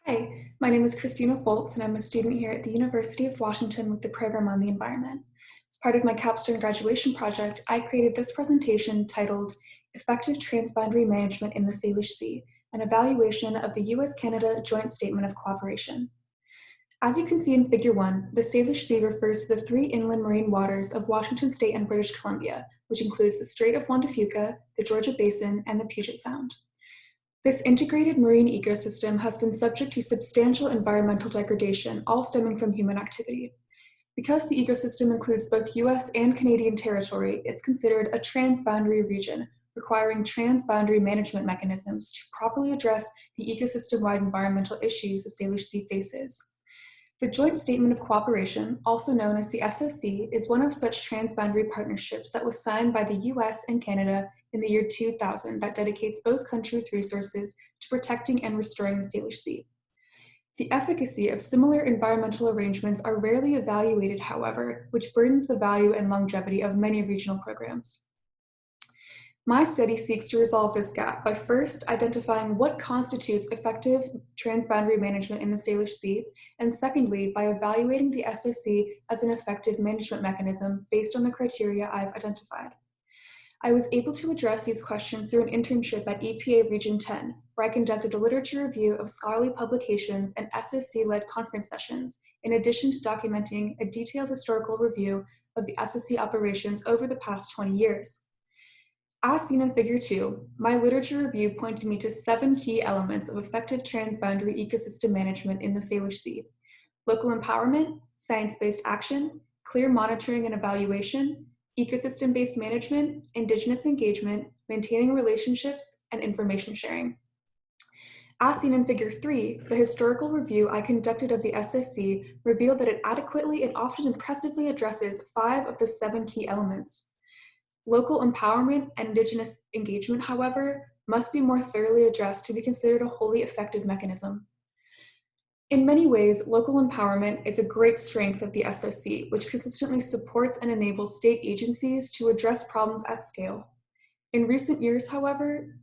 Hi, my name is Kristina Foltz, and I'm a student here at the University of Washington with the program on the environment. As part of my Capstone graduation project, I created this presentation titled Effective Transboundary Management in the Salish Sea, an evaluation of the US-Canada Joint Statement of Cooperation. As you can see in Figure 1, the Salish Sea refers to the three inland marine waters of Washington State and British Columbia, which includes the Strait of Juan de Fuca, the Georgia Basin, and the Puget Sound. This integrated marine ecosystem has been subject to substantial environmental degradation, all stemming from human activity. Because the ecosystem includes both US and Canadian territory, it's considered a transboundary region, requiring transboundary management mechanisms to properly address the ecosystem-wide environmental issues the Salish Sea faces. The Joint Statement of Cooperation, also known as the SOC, is one of such transboundary partnerships that was signed by the US and Canada in the year 2000 that dedicates both countries' resources to protecting and restoring the Salish Sea. The efficacy of similar environmental arrangements are rarely evaluated, however, which burdens the value and longevity of many regional programs. My study seeks to resolve this gap by first identifying what constitutes effective transboundary management in the Salish Sea, and secondly, by evaluating the SOC as an effective management mechanism based on the criteria I've identified. I was able to address these questions through an internship at EPA Region 10, where I conducted a literature review of scholarly publications and SOC-led conference sessions, in addition to documenting a detailed historical review of the SOC operations over the past 20 years. As seen in Figure 2, my literature review pointed me to 7 key elements of effective transboundary ecosystem management in the Salish Sea: local empowerment, science-based action, clear monitoring and evaluation, ecosystem-based management, Indigenous engagement, maintaining relationships, and information sharing. As seen in Figure 3, the historical review I conducted of the SOC revealed that it adequately and often impressively addresses 5 of the 7 key elements. Local empowerment and Indigenous engagement, however, must be more thoroughly addressed to be considered a wholly effective mechanism. In many ways, local empowerment is a great strength of the SOC, which consistently supports and enables state agencies to address problems at scale. In recent years, however,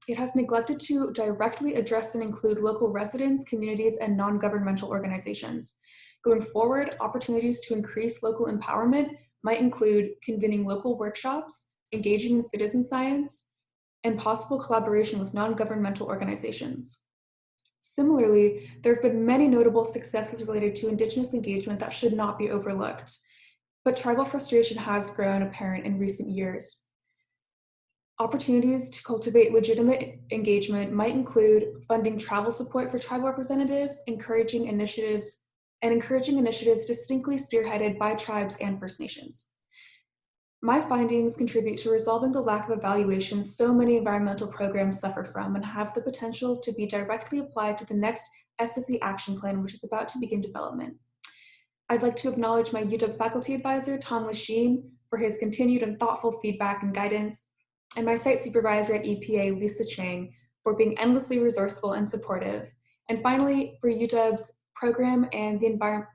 it has neglected to directly address and include local residents, communities, and non-governmental organizations. Going forward, opportunities to increase local empowerment might include convening local workshops, engaging in citizen science, and possible collaboration with non-governmental organizations. Similarly, there have been many notable successes related to Indigenous engagement that should not be overlooked, but tribal frustration has grown apparent in recent years. Opportunities to cultivate legitimate engagement might include funding travel support for tribal representatives, encouraging initiatives distinctly spearheaded by tribes and First Nations. My findings contribute to resolving the lack of evaluation so many environmental programs suffer from and have the potential to be directly applied to the next SOC action plan, which is about to begin development. I'd like to acknowledge my UW faculty advisor, Tom Lachine, for his continued and thoughtful feedback and guidance, and my site supervisor at EPA, Lisa Chang, for being endlessly resourceful and supportive. And finally, for UW's program and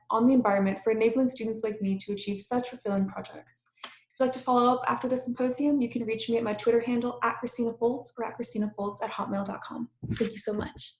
on the environment for enabling students like me to achieve such fulfilling projects. If you'd like to follow up after the symposium, you can reach me at my Twitter handle @KristinaFoltz or at KristinaFoltz@hotmail.com. Thank you so much.